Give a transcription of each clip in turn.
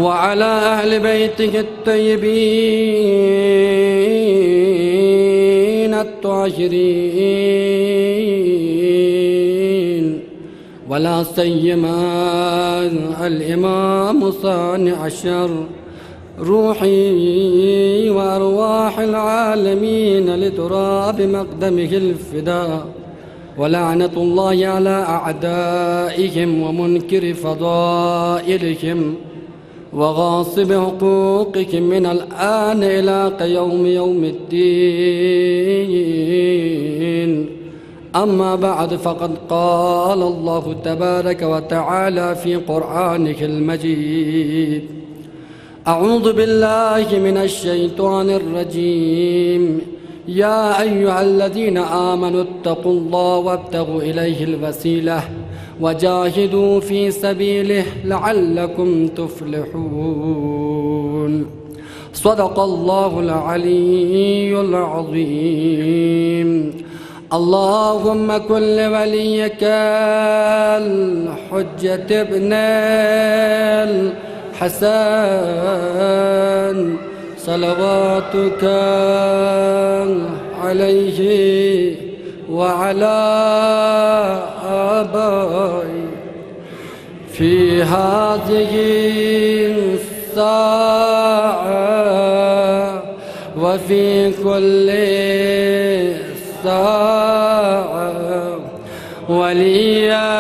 وعلى أهل بيته الطيبين الطاهرين، ولا سيما الإمام الثاني عشر، روحي وأرواح العالمين لتراب مقدمه الفداء، ولعنة الله على أعدائهم ومنكر فضائلهم وغاصب حقوقهم من الآن إلى يوم الدين. أما بعد، فقد قال الله تبارك وتعالى في قرآنه المجيد: أعوذ بالله من الشيطان الرجيم. يا أيها الذين آمنوا اتقوا الله وابتغوا إليه الوسيلة وجاهدوا في سبيله لعلكم تفلحون. صدق الله العلي العظيم. اللهم كن لوليك الحجة ابن الحسن صلواتك عليه وعلى آبائه في هذه الساعة وفي كل ساعة، وليا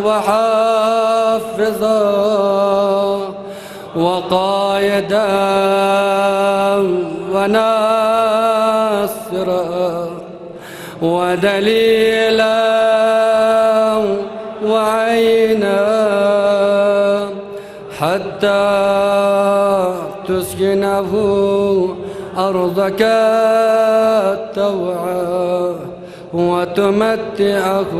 وحافظا وقائدا وناصرا ودليلا وعينا، حتى تسكنه أرضك طوعا وتمتعه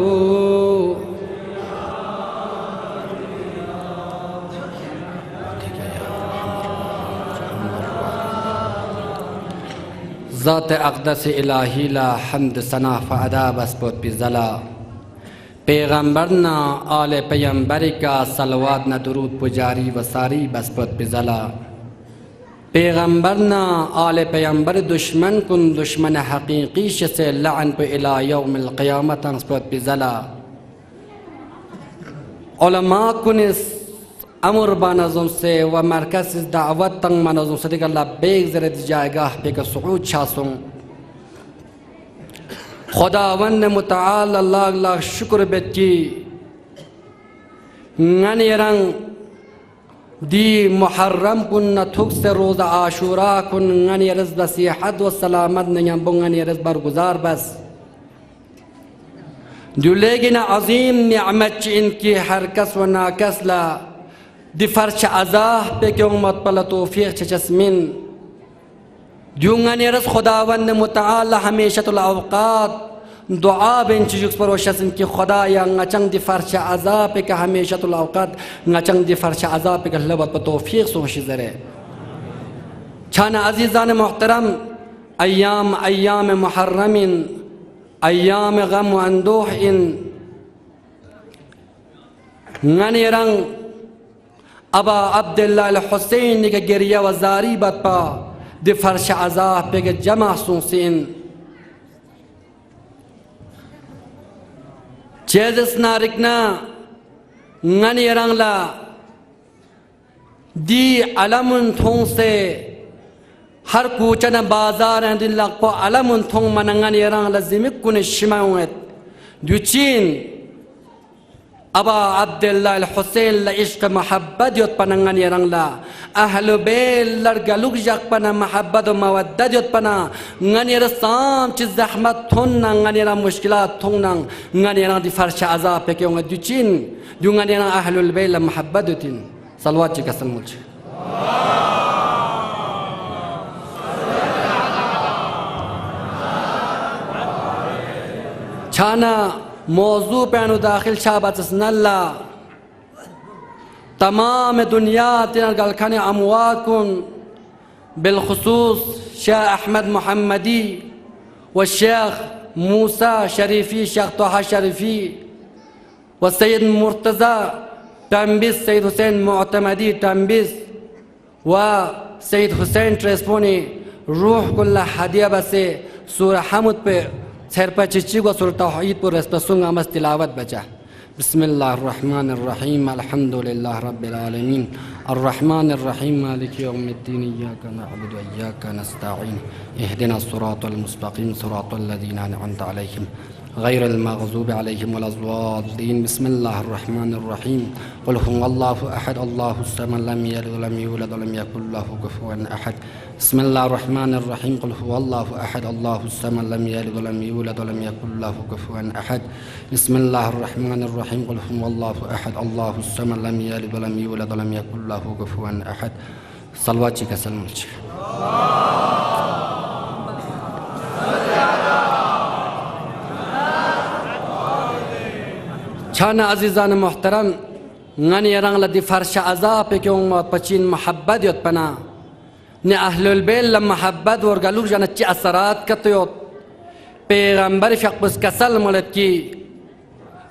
ذات اقدس الهی لا حمد ثنا فادا بسپوت بزلا. پیغمبرنا آل پیغمبری کا صلوات نا درود پجاری و ساری بسپوت بزلا. پیغمبرنا آل پیغمبر دشمن کن دشمن حقیقی سے لعن پہ الى یوم القیامت بسپوت بزلا. علماء کنس امر بانظم سے و مرکز دعوت تنگ منظم سے دیگر لبیک زرد جائگاہ پہ کہ سعود شاسوں. خداوند متعال اللہ اللہ شکر بیتی غنی رنگ دی محرم کن نتھک سے روز عاشورہ کن غنی رز بسیحت و سلامت نیمبو غنی رز برگزار بس جو لیکن عظیم نعمت ان کی ہر کس و ناکس لا دی فرش عذاب پہ کہ امت پلا توفیق چسمین جونگانی رس خداوند متعال ہمیشہ الاوقات دعا بین چیزوکس پر وشسن کی خدا یا نچنگ دی فرش عذاب پہ کہ ہمیشہ الاوقات نچنگ دی فرش عذاب پہ کہ لبت پہ توفیق سوشی زرے. چھانا عزیزان محترم، ایام محرم، ایام غم و اندوح ان غنی رنگ ابا عبداللہ الحسین کے گریہ و زاری بات پا دی فرش عذاب پہ کہ جمع سنسین چیزس نارکنا غنی رنگ لا دی علمن تھون سے ہر کوچن بازار ہیں دل لگ پا علمن تھون من غنی رنگ لازمک کن شمعوت جو چین ابا عبداللہ الحسین لعشق محبت یوت پنا غنی رنگ لا اہل بیل لرگلوگ جاک پنا محبت و مودد یوت پنا غنی رسام چی زحمت تھونا غنی رنگ مشکلات تھونا غنی رنگ دی فرش عذاب پہ کیونگا دو چین جو غنی رنگ اہل البیل محبت یوتین. صلوات چی کسل ملچ. چھانا موضوع پہنو داخل شابت اسناللہ تمام دنیا تینر گلکھن اموات کن بالخصوص شیخ احمد محمدی و شیخ موسیٰ شریفی، شیخ طه شریفی و سید مرتضی تنبیز سید حسین معتمدی تنبیز و سید حسین ترسپونی روح کل هدیه بسه سوره حمد په سرپا چچی و سوره توحید پر رسپسون امس تلاوت بچا. بسم الله الرحمن الرحيم الحمد لله رب العالمين الرحمن الرحيم مالك يوم الدين إياك نعبد وإياك نستعين اهدنا الصراط المستقيم صراط الذين أنعمت عليهم غير المغضوب عليهم ولا الضالين. بسم الله الرحمن الرحيم قل هو الله أحد الله الصمد لم يلد ولم يولد ولم يكن له كفوا أحد. بسم الله الرحمن الرحيم قل هو الله أحد الله الصمد لم يلد ولم يولد ولم يكن له كفوا أحد. بسم الله الرحمن الرحيم قل هو الله أحد الله الصمد لم يلد ولم يولد ولم يكن له كفوا أحد. صلوات چی کسل چی چان عزیزان محترم غنی رنگ لدی فرش عذاب که اون پچین محبت یاد پنا نه اهل البیت لما محبت ورگلوک جانا چی اثرات کتیوت پیغمبر فقبس کسل مولد کی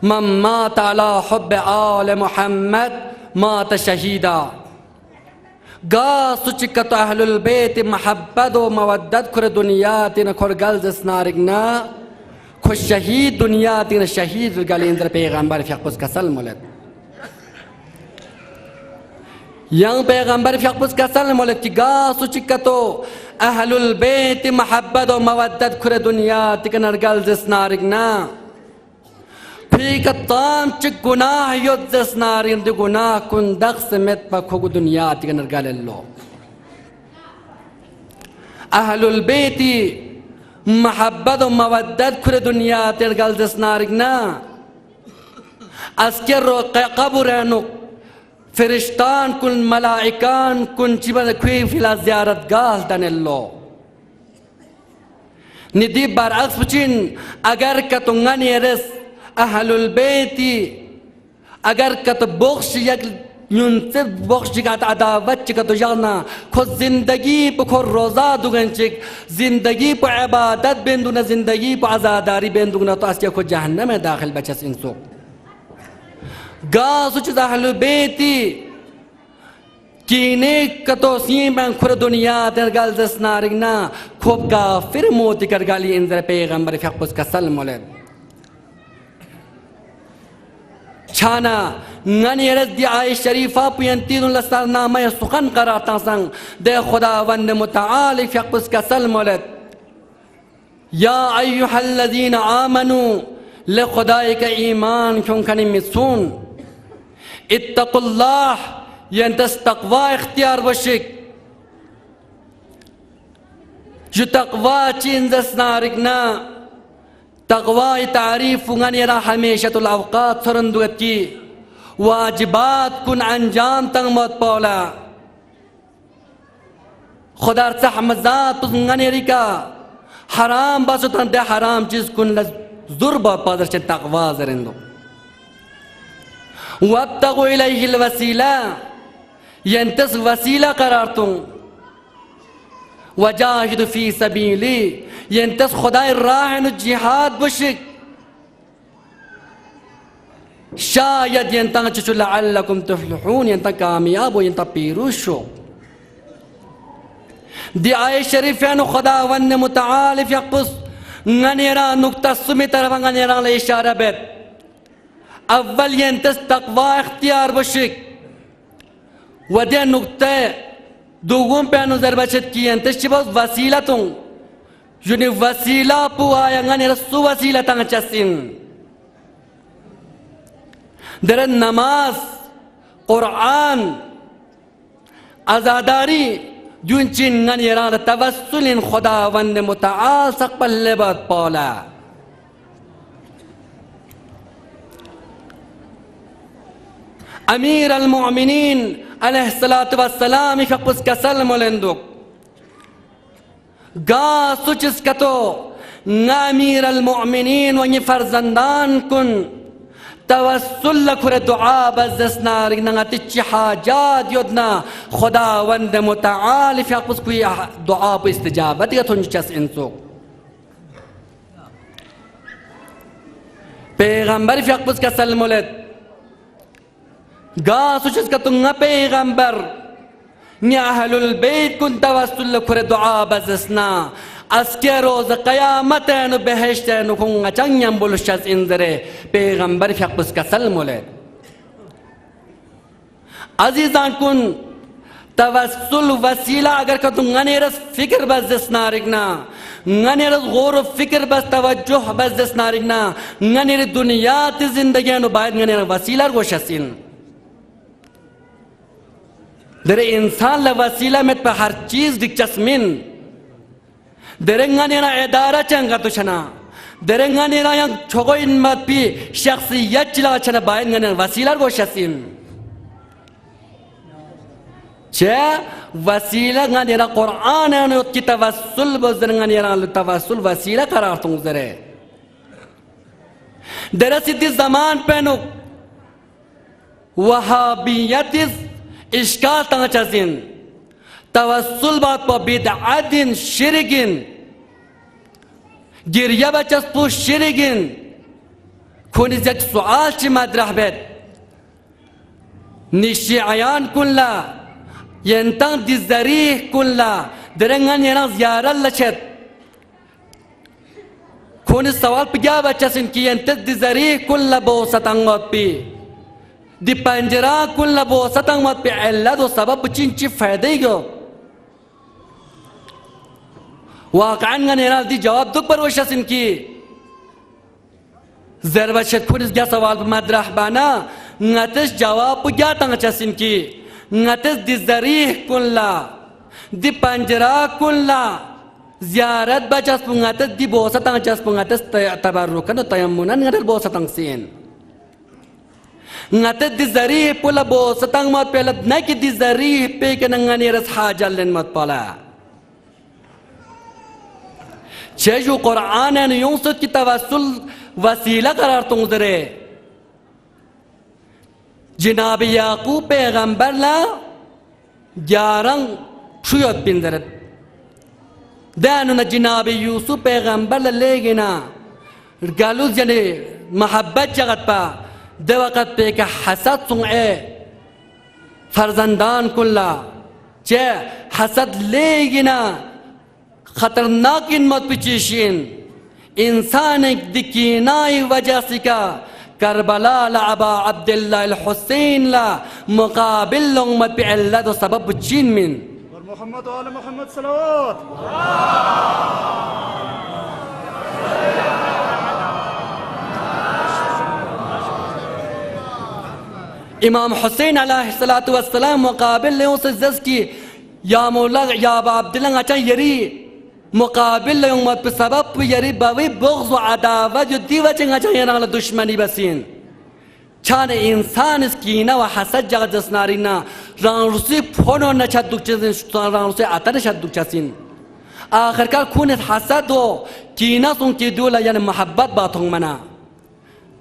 من مات على حب آل محمد مات شهیدا گا سوچی کتو اهل البیت محبت و مودت کر دنیا تین کر گلز سنارگنا کش شهید دنیا تین شهید گلی اندر پیغمبر فقبس کسل مولد yang پیغمبر فقبس کسل مولد کی گا سوچی کتو اهل البیت محبت و مودت کر دنیا تین گلز سنارگنا پیکتان چه گناه یود زسنارین دی گناه کن دخس مت پا کھوگو دنیا تیگه نرگال اللو اهل البیتی محبت و مودت کر دنیا تیرگال زسنارین نا اسکر رو قبرانو فرشتان کن ملائکان کن چی بند کوئی فیلا زیارتگاه دن اللو ندی برعکس بچین اگر کتونگانی رس اهل البیتی اگر کت بخش یک یونسف بخش کت عداوت چی کتو جانا خود زندگی پا خود روزا دوگن چک زندگی پا عبادت بندونا زندگی پا عزاداری بندونا تو اسیا خود جهنم داخل بچس انسو گاسو چیز اهل البیتی کینه کتو سیمن خور دنیا درگال زسنارگنا خوب کافر موتی کرگالی انذر پیغمبر فقبس کسل مولد چانا غنی رز دی آی شریفہ پینتین لسر نامه سخن قرارتا سنگ دے خداوند متعال فقبس کسل مولد یا ایوہ الذین آمنوا لخدای کا ایمان کیوں کنی مسون اتقوا اللہ ینتس تقوی اختیار بشک جو تقوی چین زسنارکنا تقوی تعریف غنی را ہمیشت الاوقات سرندوت کی واجبات کن انجام تنگ موت پولا خدا رسح مزاد پس غنی ریکا حرام باسو تن دے حرام چیز کن ضرب پادر چن تقوی زرندو وابتغوا الیہ الوسیلہ ینتس وسیلہ قرارتوں وجاہد فی سبیلی ینتس خدای راہ جہاد بشک شاید ینتا چچو لعلکم تفلحون ینتا کامیاب و ینتا پیروز شو دی آئے شریفین خداوند متعال فقبس غنیرا نکتہ سمی طرف غنیرا لے اشارہ بیت اول ینتس تقوی اختیار بشک و دی نکتہ دوگون پہ نظر بچت کی انتش چی باز وسیلتوں یعنی وسیلہ پو آیا غنی رسو وسیلتاں چسین در نماز قرآن ازاداری جون چین غنی ران توسل خداوند متعال سقبل لباد پالا امیر المؤمنین علیہ الصلاة والسلام فقبس کسل مولندک گا سوچس کتو امیر المؤمنین ونی فرزندان کن توسل لکر دعا بزدسنا رگنا تچی حاجات یدنا خداوند متعال فقبس کوئی دعا پا استجابت یا تنج چس انسو پیغمبر فقبس کسل مولد Ga sucis ka tunga peygamber ni ahlul beyt kun tawassul kure dua bazesna aske roz kıyamet enu behişt enu kun çanyam buluşacağız indire peygamber fiqbus kasal mole azizan kun tawassul vasila agar ka tunga neras fikir bazesna rigna nganeras gor fikir bas tawajjuh bazesna rigna nganere dünya ti zindagi enu bayad nganere vasilar goşasin Dere insan la vasila met pe har चीज दिलचस्मिन derengane na edara changa to chana derengane na yang chogoin mat pi shakhsiyat chila chana bayin ngane wasilar go shasin che wasila ngane na Qur'an anu ki tawassul bozengane na tawassul wasila qarar tung zare dere siddi zaman penu wahabiyatis İşgal tanıcazın, tavassul bat po bid'atin şirkin, giriye bacas bu şirkin, konizet sual çi madrahbet, nişi ayan kunla, yentan dizzarih kunla, derengan yana ziyaralla çet, koniz sawal pigya bacasın ki yentet dizzarih kunla bo satangot pi, di panjara kulla bo satang mat pe illa do sabab cinci faydaygo waqan ngane ral di jawab duk par washasin ki zarba shet kunis ga sawal madrah bana ngates jawab ga tang chasin ki ngates di zarih kulla di panjara kulla ziyarat bajas ngates di bo satang chas ngates tabarrukan tayammunan ngates bo satang sin ngatet di zarih pula bo satang mat pelat naki di zarih pe kenangani ras hajalen mat pala cheju Qur'an an yusut ki tawassul wasila qarar tung zare Cenab-ı Yakub peygamberla yarang şuyot bindiret danuna Cenab-ı Yusuf peygamberla legina galuz yani muhabbet jagat pa de वक़्त पे के हसद सुने फर्जंदान कुल्ला चे हसद लेगिना खतरनाक इन मत पिचीशिन इंसान एक दिकीनाई वजह से का करबला ला अबा अब्दुल्लाह अल हुसैन ला मुकाबिल लोग मत पे अल्लाह तो सबब चीन मिन और मोहम्मद वाले मोहम्मद सल्लल्लाहु इमाम हुसैन अलैहिस्सलातु वस्सलाम मुकाबिल ले उस जज की या मौला या अबा अब्दुल्लाह अच्छा यरी मुकाबिल ले उम्मत पे सबब यरी बावी बुग़्ज़ व अदावत जो दीवा चंगा चाहिए ना दुश्मनी बसीन छाने इंसान इस कीना व हसद जगत जसनारीना रांरुसी फोनो न छत दुखचें रांरुसी आता न छत दुखचें आखिरकार खून हसद हो कीना सुन की दूला यानी मोहब्बत बातों मना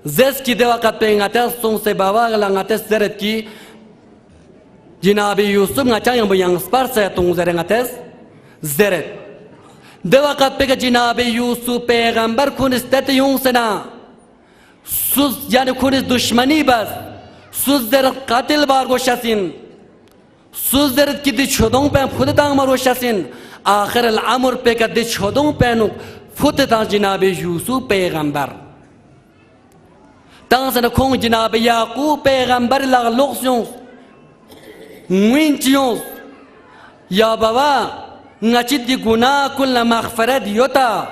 Zes ki de vakat pe ngates song se bawa la ngates zeret ki Jinabi Yusuf ngaca yang yang spar saya tung zeret ngates zeret de vakat pe Jinabi Yusuf peygamber kun istet yung sena suz yani kun düşmani bas suz zeret katil bar goşasin suz zeret ki di chodong pe fude tang mar goşasin akhir al amr pe ka di chodong pe nu fude tang Jinabi Yusuf peygamber Tang sana kong Cenab-ı Yakub peygamber la loksion Mwinchiyon Ya baba Ngachid di günah kulla maghfirat yota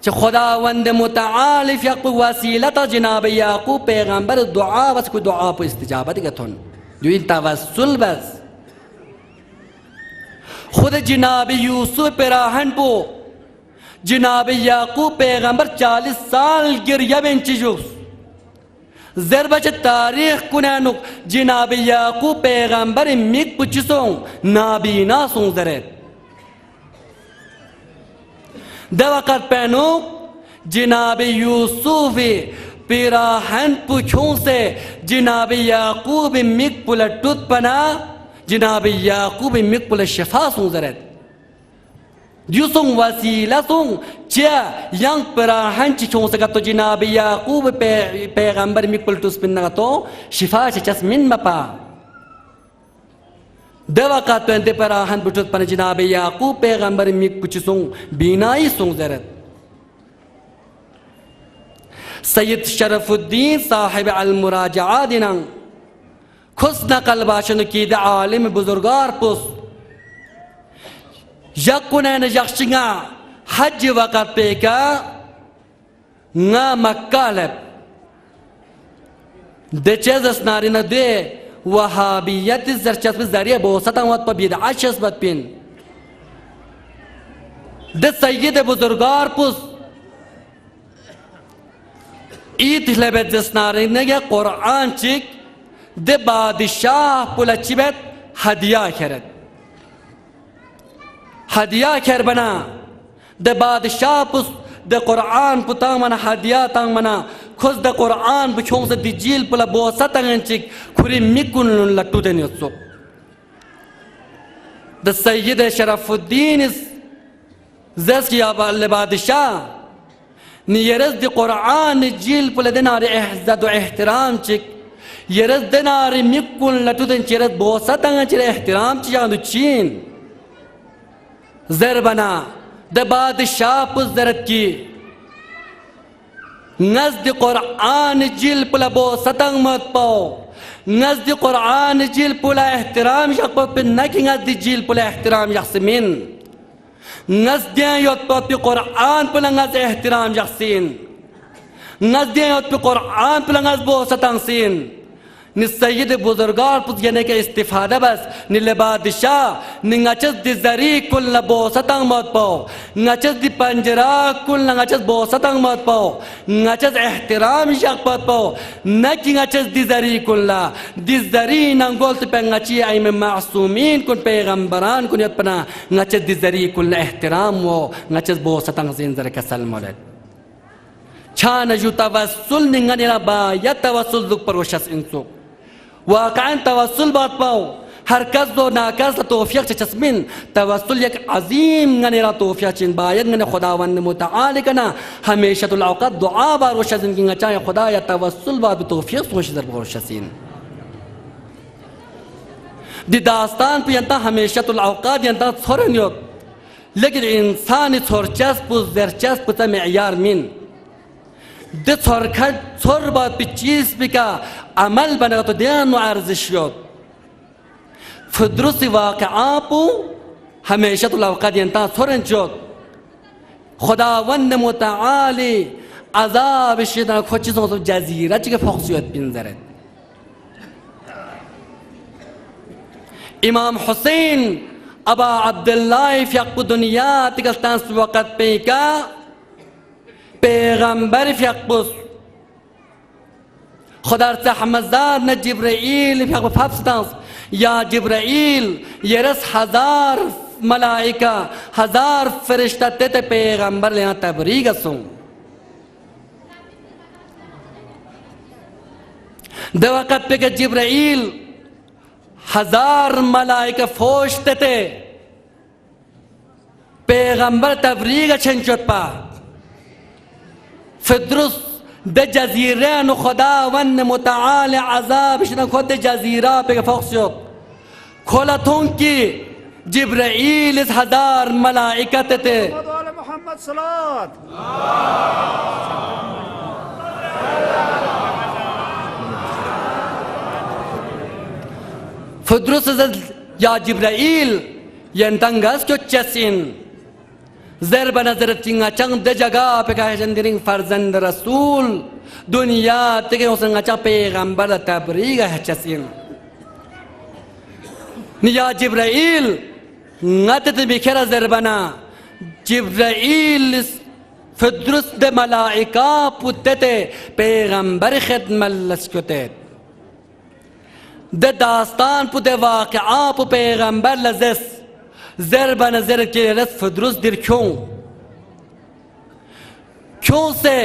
Che Khudawand muta'alif Yaqbu wasilata Cenab-ı Yakub peygamber dua bas ku dua po istijabat gathon Jo in tawassul bas Khud Cenab-ı Yusuf perahan po Cenab-ı Yakub peygamber 40 साल गिरिया बेंचिजुस जरबच तारीख कुनानुक Cenab-ı Yakub peygamber mik puçison nabina son zeret de vakat penuk Cenab-ı Yusuf'i pirahan puçon se Cenab-ı Yakub mik pula tut pana Cenab-ı Yakub mik pula şifa son zeret دیوسون وسیله سون چه ینگ پراهن چی چون سکتو جناب یعقوب پیغمبر میکل توس پنگتو شفا چس من مپا ده وقت انت پراهن بچت پن جناب یعقوب پیغمبر میک کچ سون بینائی سون زرت سید شرف الدین صاحب المراجعات دینا خس نقل باشن کی ده عالم بزرگار پس یکونه نجاشنگا حج وقت پیکا نا مکالب ده چیز اسناری نده وهابیت زرچسب ذریعه بوسطا وقت پا بیدعات شسبت پین ده سید بزرگار پس ایت لبت اسناری نگه قرآن چک ده بادشاه پولا چی بید هدیه کرد هدیه کر بنا ده بادشاه پس ده قرآن پتان منا هدیه تان منا خود ده قرآن بچون سے دیجیل پلا بوسا تان چک کھری میکن لٹو دنی سو ده سید شرف الدین زس کی بادشاه نیرز ده قرآن جیل پلا دنار احزد و احترام چک یرز دنار میکن لٹو دن چرز بوسا تان چر احترام چیاندو چین زربنا ده بادشاہ پس زرد کی نزد قرآن جیل پلا بو ستنگ مت پاو نزد قرآن جیل پلا احترام یک پا پی نکی نزد جیل پلا احترام یک سمین نزدیان یوت پا پی قرآن پلا نزد احترام یک سین نزدیان یوت پی قرآن پلا نزد بو ستنگ سین نی سید بزرگار پس یعنی که استفاده بس نی لبادشاه نی نچز دی زری کل نبوستان مات پاو نچز دی پنجرا کل نچز بوستان مات پاو نچز احترام شک پات پاو نکی نچز دی زری کل دی زری ننگولت پا نچی ایم معصومین کن پیغمبران کن یاد پنا نچز دی زری کل احترام و نچز بوستان زنزر کسل مولد چان جو توسل نگنی را باید توسل دک پروشس انسو واقعا توسل بات پاو هر کس دو ناکس توفیق چسمین توسل یک عظیم گنی را توفیق چین باید گنی خداوند متعالی کنا همیشت العوقات دعا باروش ازین که چای خدا یا توسل بات توفیق سوش در باروش ازین دی داستان پی انتا همیشت العوقات انتا ثورن یود لیکن انسانی ثورچسب و زرچسب تا معیار من ده ثور بات پی چیز بی که عمل بنا تو دیان و ارزش یاد فدرس واقعا پو همیشه تو لوقت ینتا ثورن شد خداوند متعالی عذاب شدن خود چیزوں تو جزیره چی که فقصیت بینزرد امام حسین ابا عبدالله فیق دنیا تکستان سو وقت پیکا پیغمبر فیق بس خدا رحمتزار نه جبرائیل فیق بفبستانس یا جبرائیل یرس 1000 ملائکه 1000 فرشته تت پیغمبر لینا تبریگ سون ده وقت پہ کہ جبرائیل 1000 ملائکه فوش تت پیغمبر تبریگ چنچت پا فدرس ده جزیره نو خداوند متعال عذابش نو خود جزیره پہ فوق شد کھولتون کی جبرائیل 1000 ملائکت تے محمد صلوات فدرس یا جبرائیل ینتنگس کیو چسین زرب نظر تینگا چنگ ده جگہ پہ کہا جندرین فرزند رسول دنیا تکے حسن چنگ پیغمبر تبریگ ہے چسین نیا جبرائیل نتت بکر زربنا جبرائیل فدرس ده ملائکہ پتتے پیغمبر خدمت لسکتے ده داستان پو ده واقعا پو پیغمبر لزس ضرب نظر کے رس فدرس در کیوں سے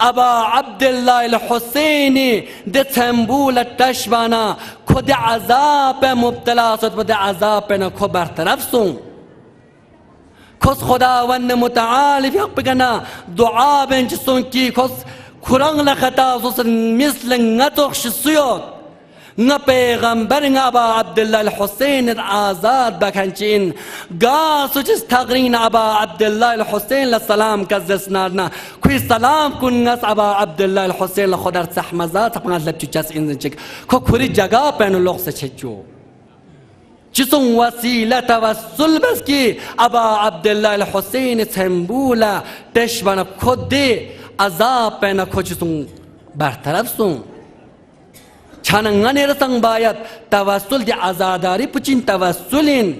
ابا عبداللہ الحسینی ده تنبول تشبانا خود عذاب مبتلا سد و ده عذاب نا خو برطرف سون کس خداوند متعال فیق بگنا دعا بینچ سنکی کس کرنگ لخطا سوسن مثل نتوخش سیاد نا پیغمبر نا ابا عبدالله الحسین آزاد بکنچین گاسو چیز تقرین ابا عبدالله الحسین لسلام کزس نارنا کوئی سلام کن نس ابا عبدالله الحسین لخدر سحمزاد سپنگاز لب چیز انزن چک کو کوری جگا پینو لوگ سے چچو چیزون وسیله توسل بس کی ابا عبدالله الحسین سمبولا تشبن کده عذاب پینا کو چیزون برطرف سون چاننگانی رسنگ باید توسل دی عزاداری پچین توسلین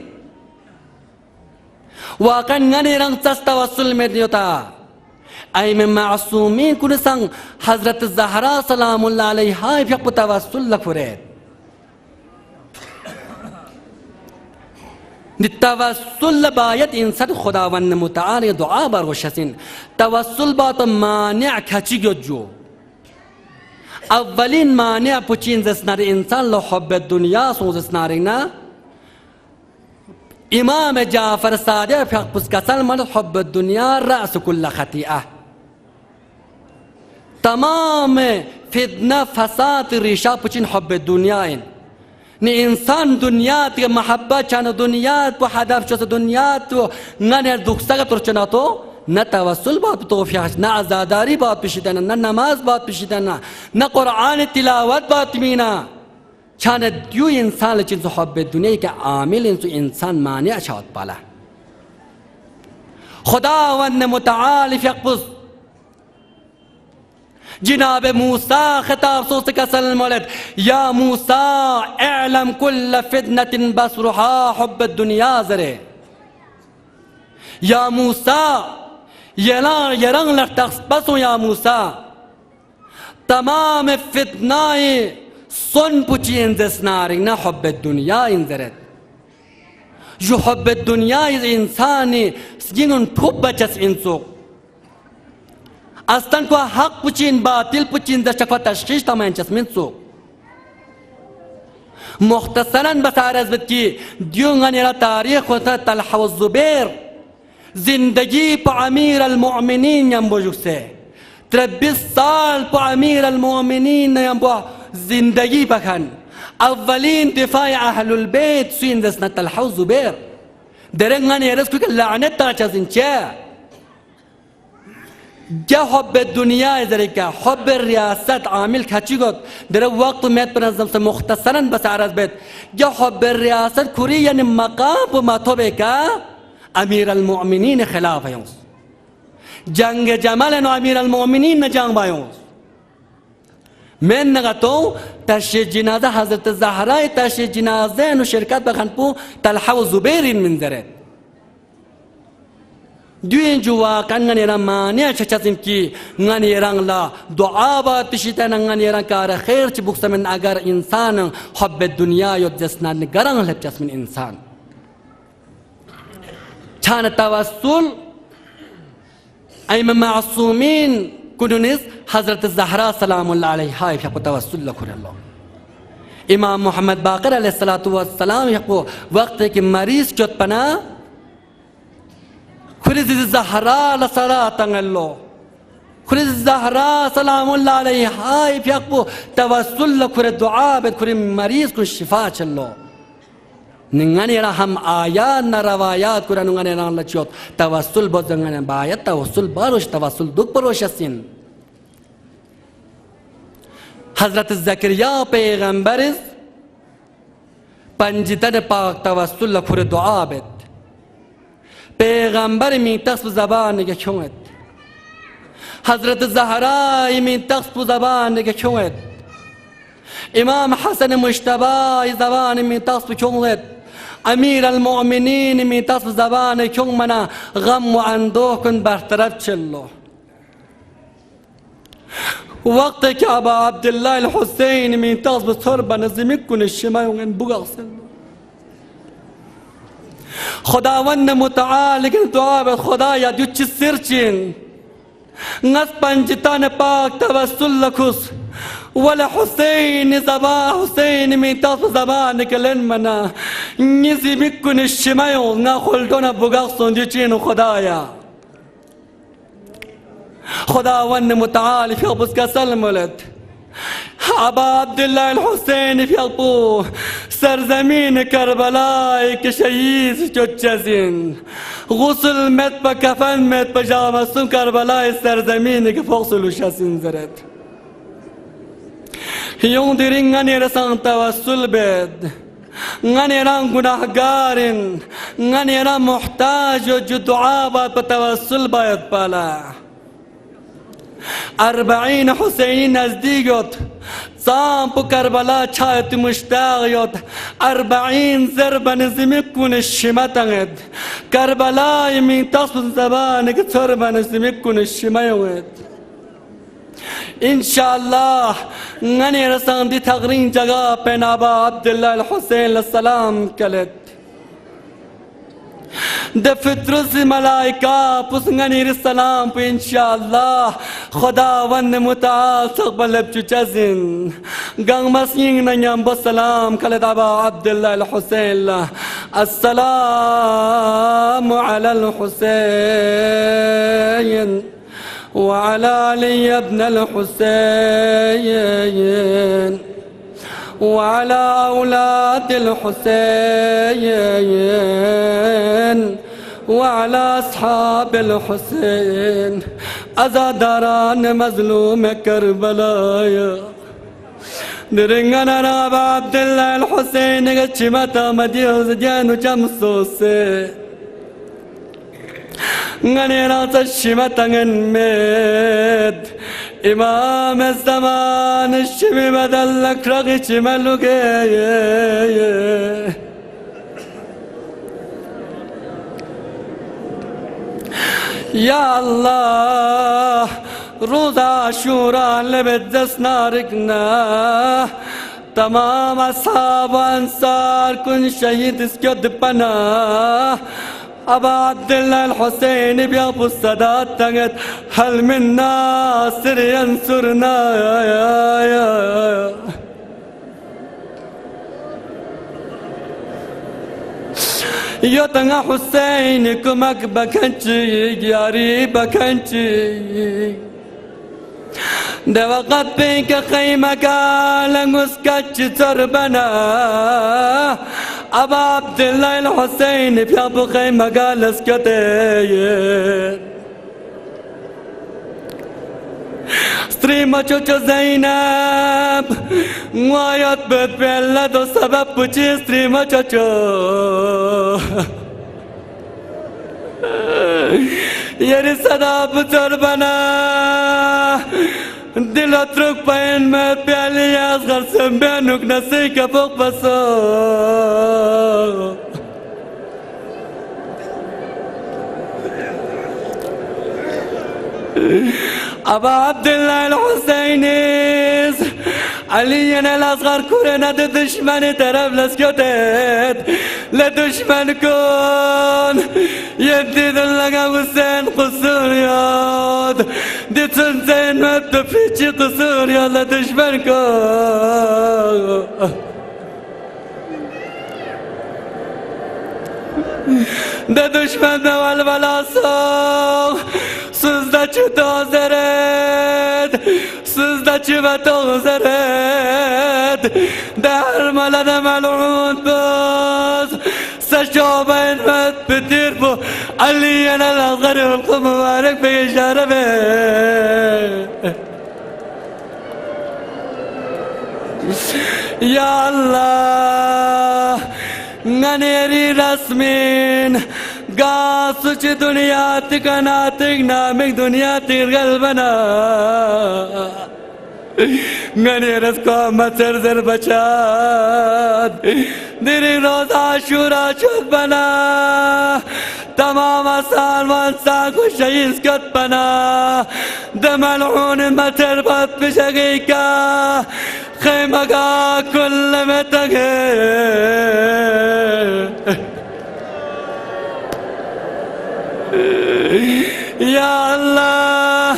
واقعا نگانی رنگ سس توسل میدیوتا ایم معصومین کنی سنگ حضرت زهرا سلام اللہ علیہا فیق توسل لکورید توسل باید انسان خداوند متعال دعا برگوشتین توسل باید مانع کچی جو اولین مانع پچین زسنار انسان لحب الدنیا سو زسنارنا امام جعفر صادق فیق پس کسل من حب الدنیا رأس کل خطیئه تمام فتنه فساد ریشا پچین حب الدنیا این نی انسان دنیا تی محبت چان دنیا پو هدف چوس دنیا تو نه دکسه ترچنا تو نه توسل باید توفیقش نه عزاداری باید پیشیدن نه نماز باید پیشیدن نه قرآن تلاوت باید مینا چان دیو انسان چیز حب دنیا که عامل انسان مانع شود بالا خداوند متعال فیقبض جناب موسى خطاب صوتك المولد يا موسى اعلم كل فتنة بصرها حب الدنيا زره يا موسى يران لك تخصبصوا يا موسى تمام فتنة صن بچي انزس نارنا حب الدنيا انزرت جو حب الدنيا انساني سجنون توبجس انسوق اصلا کو حق پچین باطل پچین در شکوه تشخیص تمام چسمین سو مختصرا بس عرض بد کی دیونگانی را تاریخ خودتا طلحه و الزبیر زندگی پا امیر المؤمنین یم بجوکسه 23 سال پا امیر المؤمنین یم با زندگی بکن اولین دفاع اهل البیت سوین دسنا طلحه و الزبیر درنگانی عرض که لعنت تا چزین چه جا حب الدنیا ذریکا حب الریاست عامل کچی گد در وقت میت بنظم سے مختصرا بس عرض بیت جا حب الریاست کوری یعنی مقام و مطبع کا امیر المؤمنین خلاف یونس جنگ جمل نو امیر المؤمنین نجنگ بایونس من نگتو تشیع جنازه حضرت زهرای تشیع جنازه نو شرکت بخن پو طلحه و زبیرین منظره دوین جو واقعا نگنیران مانع چچسیم کی نگنیران لا دعا باید پیشیدن نگنیران کار خیر چی بکسمن اگر انسان حب دنیا یود جسنا نگران لب جسمن انسان چان توسل ایم معصومین کنونیز حضرت زهرا سلام اللہ علیہ فیقو توسل لکر اللہ امام محمد باقر علیہ السلام فیقو وقت که مریض جد پنا خريز الزهراء لصلاة الله خريز الزهراء سلام الله عليه هاي في أقبو توسل لكر الدعاء بكر مريض كن شفاء الله نغني رحم آيات نروايات كر نغني رحم لچوت توسل بود نغني بايت توسل باروش توسل دوك باروش اسين حضرت زكريا پیغمبر پنجتن پاک توسل لكر الدعاء بد پیغمبر می تخص زبان نگه کیومد حضرت زهرا می تخص زبان نگه کیومد امام حسن مجتبی زبان می تخص کیومد امیر المؤمنین می تخص زبان کیومنا غم و اندوه کن برطرف چلو وقت که ابا عبدالله الحسین می تخص بسربه نزمی کن شمایون بغاصل خداوند متعال که دعا به خدایا دیو چی سرچین نس پنجتان پاک توسل لکوس ولا حسين زبا حسين من تص زبانك لنمنا نزي بكن الشمايو ناخلتنا بغاقصن جيشين خدايا خداوند متعال في أبوس كسلملت أبا عبد الله الحسين في أبو سرزمين كربلاء كشهيد جوجزين غسل مت بكفن مت بجامسون كربلاء سرزمين كفوصل شاسين زرت يوم ديرين غني رسان توسل بيد غني ران گناهگارن غني ران محتاج جو دعاء بتوسل باید بالا 40 حسين نزدیکت صام په کربلا چایت مشتاق یوت 40 ضرب نزمکون الشمتنت کربلا من تصل زبانك ضرب نزمکون الشميوت इंशाअल्लाह ngani rasan di tagrin jaga penaba Abdullah al-Hussein al-salam kalet de fitrus malaika pus ngani salam pe इंशाअल्लाह खुदावंद मुताल तकबल बचुचजिन gang masing nanyam salam kalet aba Abdullah al-Hussein assalamu ala al-Hussein وعلى علي ابن الحسين وعلى أولاد الحسين وعلى أصحاب الحسين أزادران مظلوم كربلاء درنغنا راب عبد الله الحسين قشمتا مديو زجان جمسوسي غني راس الشمتن مد إمام الزمان الشمي بدلك رغي شمالك يا الله روزا عاشوراء لبدس ناركنا تمام أصحاب أنصار كن شهيد اسكت بنا أبا عبد الله الحسين بأبو السادات تغت هل من ناصر ينصرنا يا يوتنا حسين كمك بكنشي ياري بكنشي ده وقت بينك خيمك على مسكتش تربنا أبا عبد الله الحسين في أبو خيمة قال اسكتي ستريما چوچو زينب وآيات بيت بيلا دو سبب پوچي ستريما چوچو يري صدا بزر بنا دل اترك پاين میں پیالی اصغر سے بینک نسی کا فوق بسو أبا عبد الله الحسين علي الأصغر كورنا دشمن طرف لسكتت لدشمن كون يدي دلقا حسين قصور ياد دي تنزين مد فيتش قصور ياد لدشمن كون ده دشمن والبلا سو سوزده چو دوزرد سوزده چو و دوزرد در ملد ملعون باز سشابه انمت بتیر بو علی الأصغر والقم مبارک بگشاره به یا الله غنيري رسمين قاصش دنياتك ناتك نامك دنياتك قلبنا غنيرس قومت سرزر بچاد ديري روز عاشورا شد بنا تمام سالمان ساكو شهيد سكت بنا دم العون متربط بشقيقة خيمك كل متغير يا الله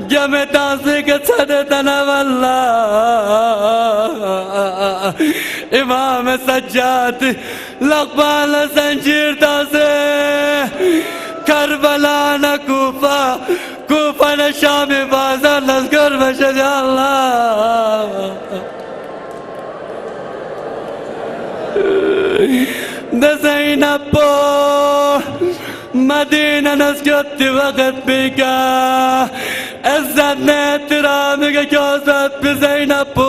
جمع تاسي كسدتنا والله امام سجاد لقبال زنجير تاسي کربلا نہ کوفہ کوفہ نہ شام بازار لشکر بشد اللہ زینب مدینہ نسکت وقت بکا عزت نے احترام کے کیوزت پہ زینب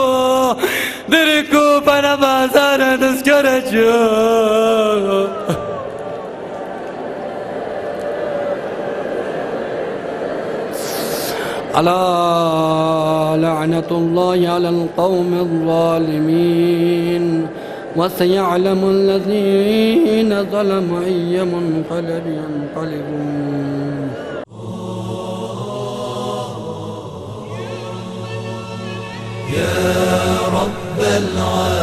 در کوفہ نہ بازار نسکر جو ألا لعنة الله على القوم الظالمين وسيعلم الذين ظلموا أي منقلب ينقلبون يا رب العالمين